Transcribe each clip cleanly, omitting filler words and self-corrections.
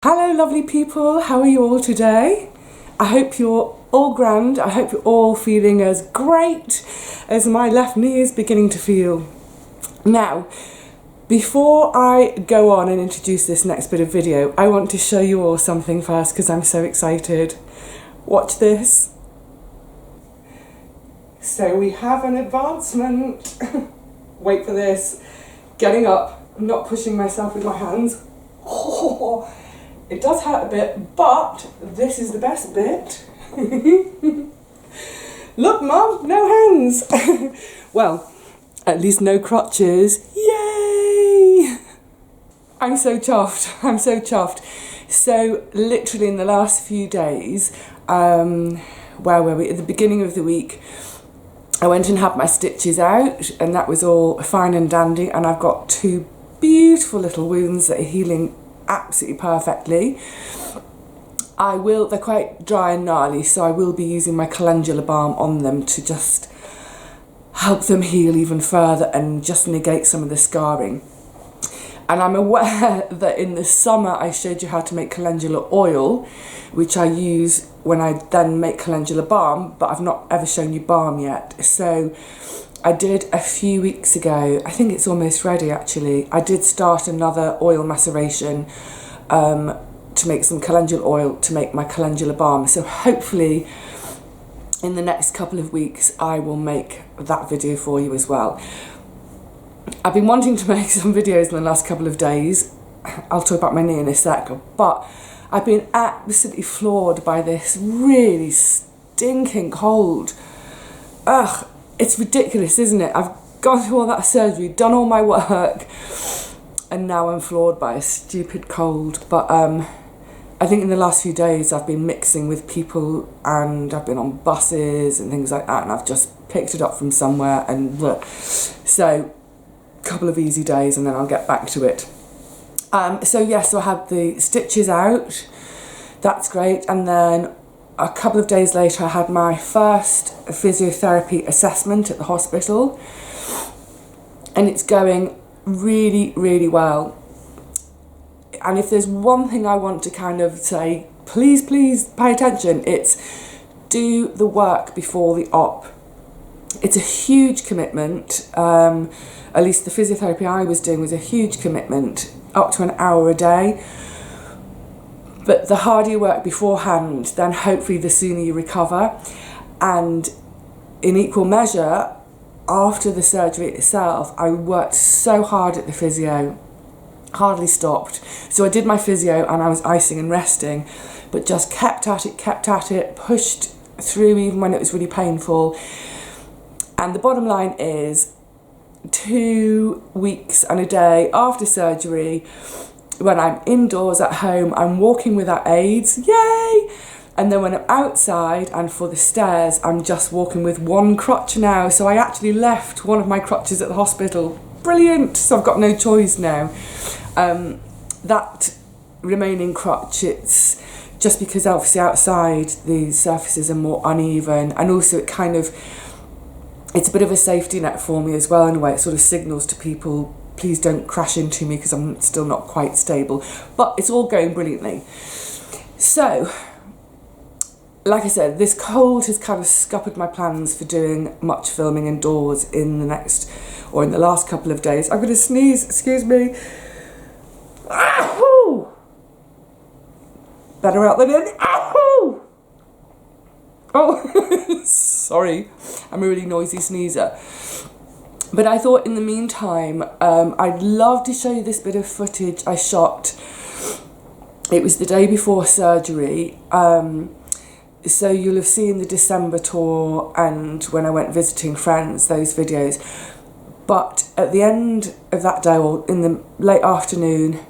Hello lovely people, how are you all today? I hope you're all grand, I hope you're all feeling as great as my left knee is beginning to feel. Now, before I go on and introduce this next bit of video, I want to show you all something first because I'm so excited. Watch this. So we have an advancement. Wait for this. Getting up, I'm not pushing myself with my hands. Oh. It does hurt a bit, but this is the best bit. Look, Mum, no hands. Well, at least no crutches. Yay! I'm so chuffed. I'm so chuffed. So, literally in the last few days, where were we? At the beginning of the week, I went and had my stitches out, and that was all fine and dandy. And I've got two beautiful little wounds that are healing absolutely perfectly. They're quite dry and gnarly, so I will be using my calendula balm on them to just help them heal even further and just negate some of the scarring. And I'm aware that in the summer I showed you how to make calendula oil, which I use when I then make calendula balm, but I've not ever shown you balm yet. So I did a few weeks ago, I think it's almost ready actually, I did start another oil maceration to make some calendula oil to make my calendula balm. So hopefully in the next couple of weeks I will make that video for you as well. I've been wanting to make some videos in the last couple of days. I'll talk about my knee in a sec, but I've been absolutely floored by this really stinking cold. Ugh. It's ridiculous, isn't it? I've gone through all that surgery, done all my work, and now I'm floored by a stupid cold. But I think in the last few days I've been mixing with people and I've been on buses and things like that, and I've just picked it up from somewhere and look. So, a couple of easy days and then I'll get back to it. So I had the stitches out, that's great, and then a couple of days later I had my first physiotherapy assessment at the hospital, and it's going really, really well. And if there's one thing I want to kind of say, please pay attention, it's do the work before the op. It's a huge commitment, at least the physiotherapy I was doing was a huge commitment, up to an hour a day. But the harder you work beforehand, then hopefully the sooner you recover. And in equal measure, after the surgery itself, I worked so hard at the physio, hardly stopped. So I did my physio and I was icing and resting, but just kept at it, pushed through even when it was really painful. And the bottom line is 2 weeks and a day after surgery, when I'm indoors at home, I'm walking without aids, yay! And then when I'm outside and for the stairs, I'm just walking with one crutch now. So I actually left one of my crutches at the hospital. Brilliant! So I've got no choice now. That remaining crutch, it's just because obviously outside the surfaces are more uneven, and also it's a bit of a safety net for me as well in a way. It sort of signals to people, please don't crash into me because I'm still not quite stable. But it's all going brilliantly. So, like I said, this cold has kind of scuppered my plans for doing much filming indoors in the last couple of days. I'm going to sneeze, excuse me. Ahoo! Better out than in. Ahoo! Oh, sorry. I'm a really noisy sneezer. But I thought in the meantime, I'd love to show you this bit of footage I shot. It was the day before surgery. So you'll have seen the December tour and when I went visiting friends, those videos. But at the end of that day, or in the late afternoon,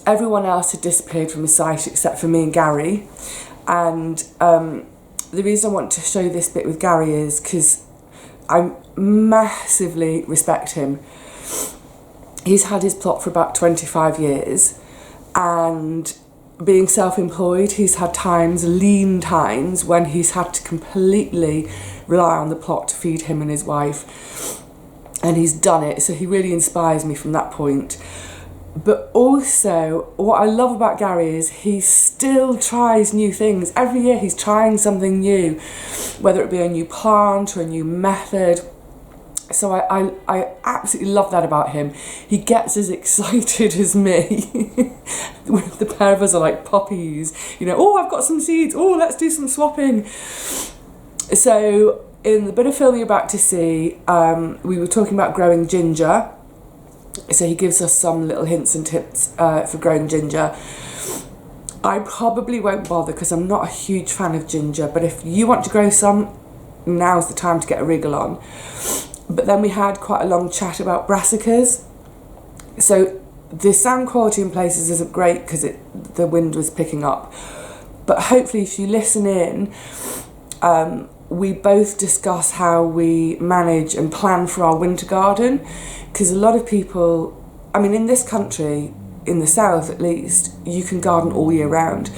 everyone else had disappeared from the site except for me and Gary. And the reason I want to show you this bit with Gary is because I massively respect him. He's had his plot for about 25 years, and being self-employed, he's had lean times, when he's had to completely rely on the plot to feed him and his wife, and he's done it, so he really inspires me from that point. But also, what I love about Gary is he still tries new things. Every year he's trying something new, whether it be a new plant or a new method. So I absolutely love that about him. He gets as excited as me. The pair of us are like puppies. You know, oh, I've got some seeds. Oh, let's do some swapping. So in the bit of film you're about to see, we were talking about growing ginger. So he gives us some little hints and tips for growing ginger. I probably won't bother because I'm not a huge fan of ginger, but if you want to grow some, now's the time to get a wriggle on. But then we had quite a long chat about brassicas. So the sound quality in places isn't great because the wind was picking up. But hopefully if you listen in, we both discuss how we manage and plan for our winter garden. Because a lot of people, I mean, in this country, in the south at least, you can garden all year round,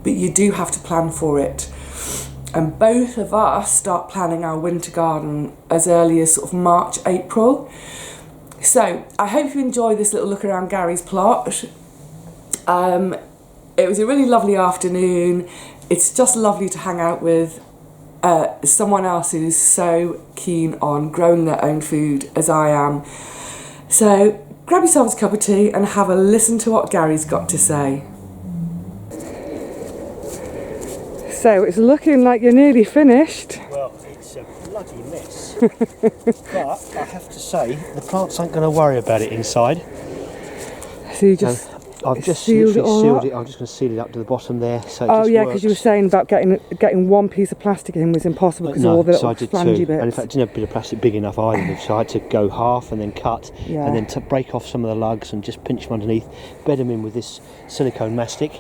but you do have to plan for it. And both of us start planning our winter garden as early as sort of March, April. So I hope you enjoy this little look around Gary's plot. It was a really lovely afternoon. It's just lovely to hang out with someone else who's so keen on growing their own food as I am. So grab yourselves a cup of tea and have a listen to what Gary's got to say. So it's looking like you're nearly finished. Well, it's a bloody mess. But I have to say, the plants aren't going to worry about it inside. So you just I've just sealed literally it all sealed up? it. I'm just going to seal it up to the bottom there. So it Oh just yeah, works. because you were saying about getting one piece of plastic in was impossible because No, all the so little I did flangy two. bits. And in fact, I didn't have a bit of plastic big enough either, so I had to go half and then cut, Yeah. and then to break off some of the lugs and just pinch them underneath, bed them in with this silicone mastic,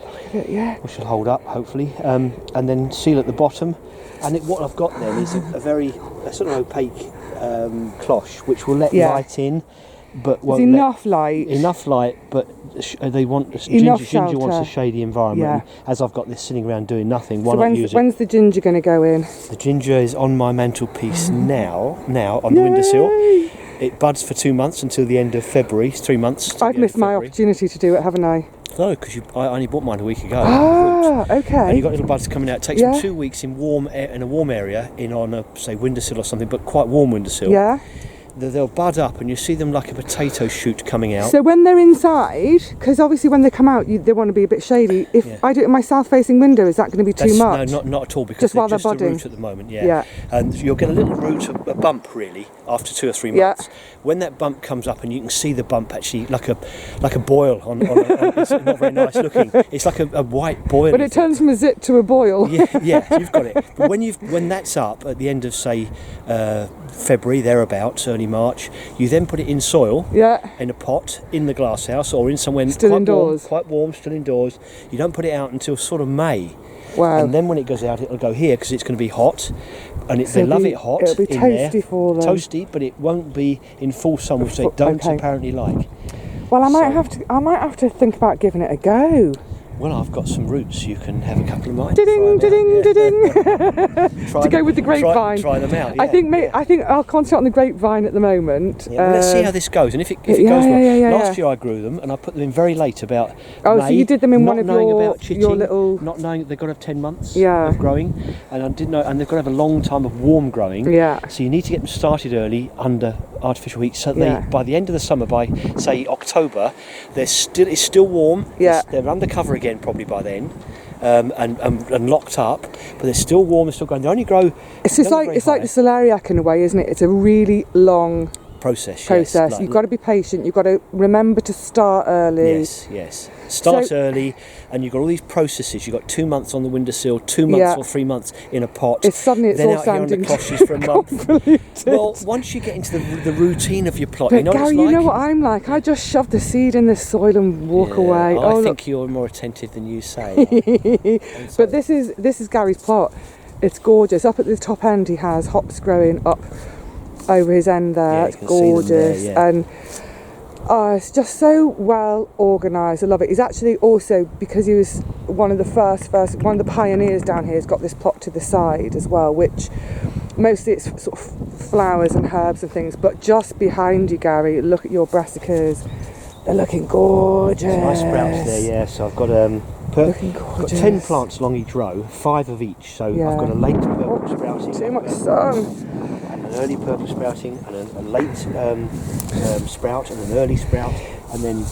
Yeah. which will hold up hopefully, and then seal at the bottom. And what I've got then is a sort of opaque cloche, which will let light in, but won't There's enough light, but they want Enough ginger wants a shelter. shady environment. Yeah. And as I've got this sitting around doing nothing, So why not use it? when's the ginger going to go in? The ginger is on my mantelpiece now on the windowsill. It buds for 2 months until the end of February. It's 3 months. I've missed my opportunity to do it, haven't I? No, because I only bought mine a week ago. Ah, okay. And you've got little buds coming out. It takes Yeah. them 2 weeks in a warm area, on a say windowsill or something, but quite warm windowsill. Yeah. They'll bud up, and you see them like a potato shoot coming out. So when they're inside, because obviously when they come out, they want to be a bit shady. If I do it in my south-facing window, is that going to be too much? No, not at all, because Just they're while they're just a budding? root at the moment, Yeah. And you'll get a little root, a bump really, after 2 or 3 months. When that bump comes up, and you can see the bump actually like a boil on it's not very nice looking. It's like a white boil. But it turns from a zit to a boil. Yeah, you've got it. But when that's up at the end of say February, thereabouts, early March, you then put it in soil, in a pot, in the glass house, or in somewhere quite warm, still indoors. You don't put it out until sort of May. Wow. And then when it goes out, it'll go here because it's going to be hot, and they love it hot. It'll be in toasty there. for them. Toasty, but it won't be in full sun, which they don't apparently like. Well, I might have to think about giving it a go. Well, I've got some roots. You can have a couple of mine. Ding, ding, ding. To go with the grapevine. Try them out. I think I'll concentrate on the grapevine at the moment. Yeah, well, let's see how this goes. And if it goes well, last year I grew them and I put them in very late, about May, so you did them in not one of knowing your about chitting, your little. not knowing that they've got to have 10 months Yeah. of growing, and I didn't know, and they've got to have a long time of warm growing. Yeah. So you need to get them started early under artificial heat, so they by the end of the summer, by say October, it's still warm. Yeah. They're under cover again probably by then. And locked up, but they're still warm. They're still going. They only grow. It's like the celeriac in a way, isn't it? It's a really long process. Yes, you've got to be patient. You've got to remember to start early. Yes. Start early, and you've got all these processes. You've got 2 months on the windowsill, 2 months or 3 months in a pot. It's then all out here on the sounding cloches for a month. convoluted. Well, once you get into the routine of your plot, But you know Gary, what it's like. you know what I'm like. I just shove the seed in the soil and walk away. I think you're more attentive than you say. But this is Gary's plot. It's gorgeous. Up at the top end, he has hops growing up over his end there. Yeah, it's gorgeous, and it's just so well organised. I love it. He's actually also, because he was one of the pioneers down here, has got this plot to the side as well, which mostly it's sort of flowers and herbs and things. But just behind you, Gary, look at your brassicas. They're looking gorgeous. Nice sprouts there, yeah. So I've got got 10 plants along each row, 5 of each. So I've got a late purple sprouting. Too much sun. And an early purple sprouting, and a late sprout, and an early sprout, and then.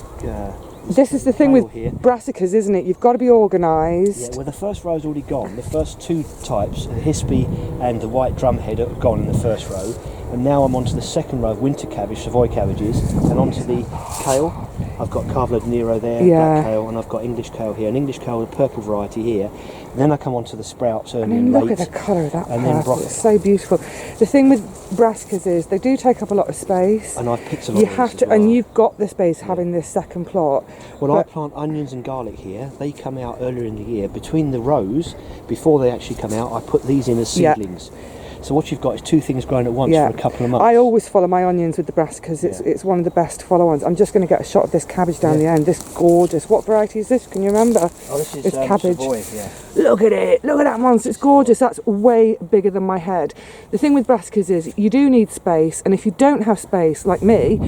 This is the thing with brassicas, isn't it? You've got to be organised. Yeah, well, the first row's already gone. The first 2 types, the Hispy and the white drumhead, are gone in the first row. And now I'm onto the second row of winter cabbage, Savoy cabbages, and onto the kale. I've got Carvelo de Nero there, black kale, and I've got English kale here. An English kale, the purple variety here. And then I come onto the sprouts early and late. Look at the colour of that purple. Then it's so beautiful. The thing with brassicas is they do take up a lot of space. And I've picked a lot of have to, and you've got the space having this second plot. Well, I plant onions and garlic here. They come out earlier in the year. Between the rows, before they actually come out, I put these in as seedlings. So what you've got is 2 things growing at once for a couple of months. I always follow my onions with the brassicas. It's one of the best follow-ons. I'm just going to get a shot of this cabbage down the end. This gorgeous. What variety is this? Can you remember? Oh, this is cabbage. Savoy, Look at it. Look at that monster. It's gorgeous. That's way bigger than my head. The thing with brassicas is you do need space, and if you don't have space, like me,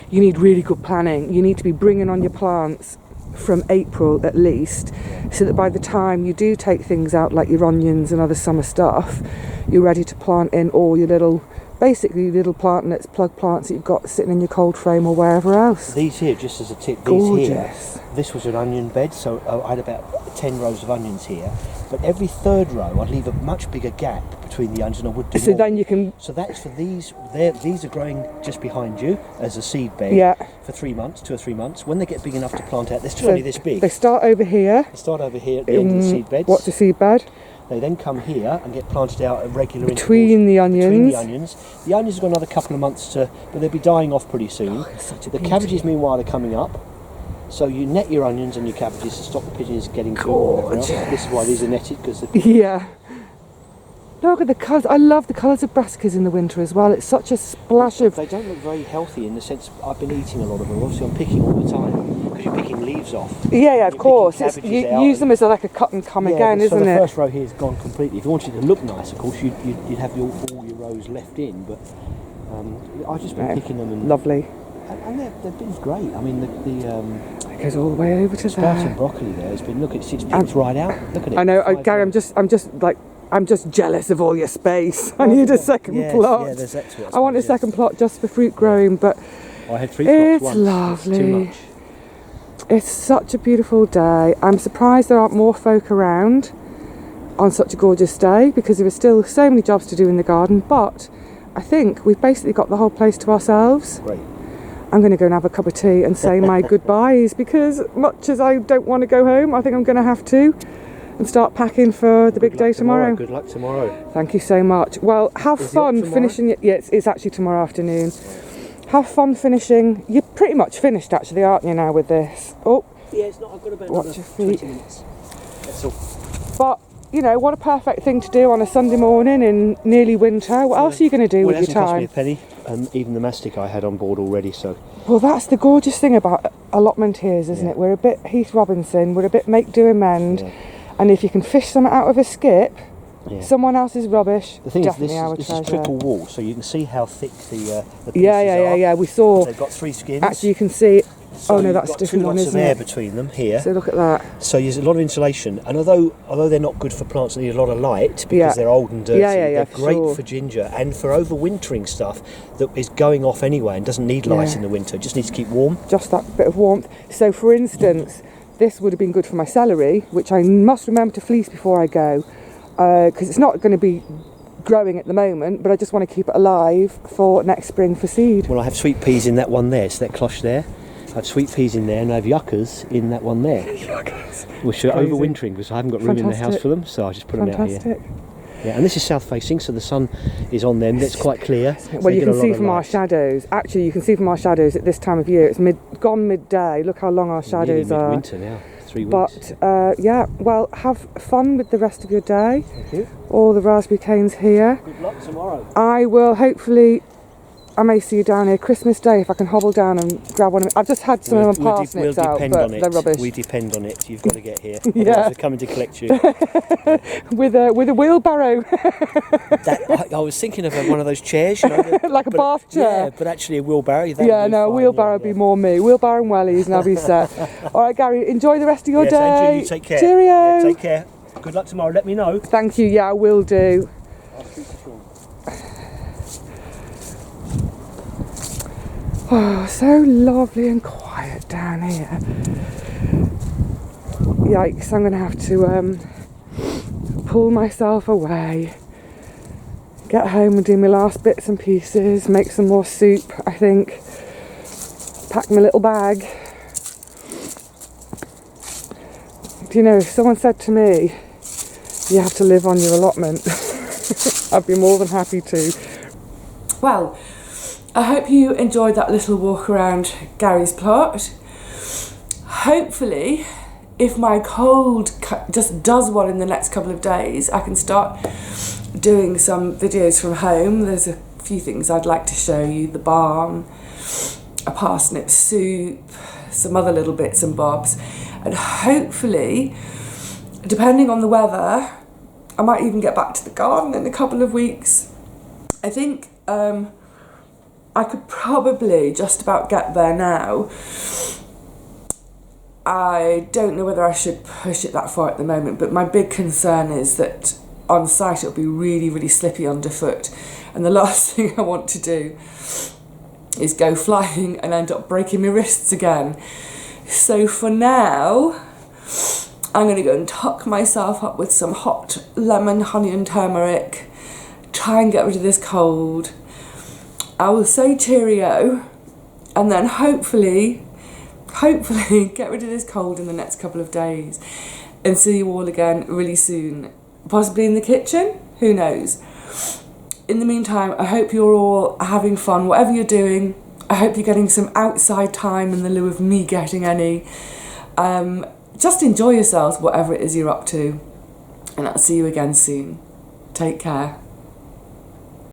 you need really good planning. You need to be bringing on your plants from April at least, so that by the time you do take things out like your onions and other summer stuff, you're ready to plant in all your little plantnets, plug plants that you've got sitting in your cold frame or wherever else. These here, just as a tip, gorgeous. This was an onion bed, so I had about 10 rows of onions here, but every third row I'd leave a much bigger gap between the onions than I would do so more. Then you can... So that's for these. These are growing just behind you as a seed bed for 3 months, 2 or 3 months. When they get big enough to plant out, they're still only this big. They start over here. They start over here at the end of the seed beds. What's a seed bed? They then come here and get planted out at regular intervals. Between the onions. The onions have got another couple of months but they'll be dying off pretty soon. The cabbages, meanwhile, are coming up. So you net your onions and your cabbages to stop the pigeons getting to them. This is why these are netted, because look at the colours. I love the colours of brassicas in the winter as well. It's such a splash of... They don't look very healthy in the sense I've been eating a lot of them. Obviously I'm picking all the time because you're picking leaves off. Yeah, of course. You use them as like a cut and come again, isn't it? So the first row here is gone completely. If you wanted it to look nice, of course, you'd have all your rows left in, but I've just been picking them. Lovely. And they've been great. I mean, it goes all the way over to there. Sprouting broccoli there has been, look, it's picked right out. Look at it. I know, Gary, I'm just jealous of all your space. I need a second plot. Yeah, there's that to it. I want a second plot just for fruit growing, but I had 3 plots once. It's lovely. It's too much. It's such a beautiful day. I'm surprised there aren't more folk around on such a gorgeous day, because there are still so many jobs to do in the garden, but I think we've basically got the whole place to ourselves. Great. I'm going to go and have a cup of tea and say my goodbyes, because much as I don't want to go home, I think I'm going to have to, and start packing for the big day tomorrow. Good luck tomorrow. Thank you so much. Well, have fun finishing it. Yeah, it's actually tomorrow afternoon. Have fun finishing. You're pretty much finished actually, aren't you, now with this? Oh. Yeah, it's not. I've got about another 20 minutes. That's all. But, you know, what a perfect thing to do on a Sunday morning in nearly winter. What else are you going to do with your time? It hasn't cost me a penny. Even the mastic I had on board already, so... Well, that's the gorgeous thing about allotment here, isn't it? We're a bit Heath Robinson, we're a bit make do amend, and if you can fish some out of a skip, someone else's rubbish, the thing definitely is, our this treasure. is triple wall, so you can see how thick the pieces are. Yeah, we saw... They've got 3 skins. Actually, you can see... So oh no, that's a different one, isn't it? You've got 2 lots of air between them here. So look at that. So there's a lot of insulation, and although they're not good for plants that need a lot of light because they're old and dirty, they're great for ginger and for overwintering stuff that is going off anyway and doesn't need light in the winter. Just needs to keep warm. Just that bit of warmth. So for instance, this would have been good for my celery, which I must remember to fleece before I go, because it's not going to be growing at the moment, but I just want to keep it alive for next spring for seed. Well, I have sweet peas in that one there, so that cloche there. I have sweet peas in there, and I have yuccas in that one there. Yuccas. Which are overwintering because I haven't got room in the house for them, so I just put them out here. Yeah, and this is south facing, so the sun is on them. It's quite clear. Well, you can see from our shadows. Actually, you can see from our shadows at this time of year. It's gone midday. Look how long our shadows are. Winter now. 3 weeks. But well, have fun with the rest of your day. Thank you. All the raspberry canes here. Good luck tomorrow. I will hopefully I may see you down here Christmas Day if I can hobble down and grab one of them. I've just had some of my parsnips out, but they're rubbish. We depend on it. You've got to get here. Yeah. They're coming to collect you. with a wheelbarrow. I was thinking of one of those chairs, you know. Like a bath chair. Yeah, but actually a wheelbarrow. A wheelbarrow would be more me. Wheelbarrow and wellies and I'll be set. All right, Gary, enjoy the rest of your day. Andrew, you take care. Cheerio. Yeah, take care. Good luck tomorrow. Let me know. Thank you. Yeah, I will do. I'll speak to Sean. Oh, so lovely and quiet down here. Yikes, I'm going to have to pull myself away, get home and do my last bits and pieces, make some more soup, I think, pack my little bag. Do you know, if someone said to me, you have to live on your allotment, I'd be more than happy to. Well, I hope you enjoyed that little walk around Gary's plot. Hopefully, if my cold just does one in the next couple of days, I can start doing some videos from home. There's a few things I'd like to show you. The barn, a parsnip soup, some other little bits and bobs. And hopefully, depending on the weather, I might even get back to the garden in a couple of weeks. I think I could probably just about get there now. I don't know whether I should push it that far at the moment, but my big concern is that on site it'll be really, really slippy underfoot. And the last thing I want to do is go flying and end up breaking my wrists again. So for now, I'm going to go and tuck myself up with some hot lemon, honey and turmeric, try and get rid of this cold. I will say cheerio, and then hopefully get rid of this cold in the next couple of days and see you all again really soon. Possibly in the kitchen, who knows. In the meantime, I hope you're all having fun, whatever you're doing. I hope you're getting some outside time in the lieu of me getting any. Just enjoy yourselves, whatever it is you're up to. And I'll see you again soon. Take care.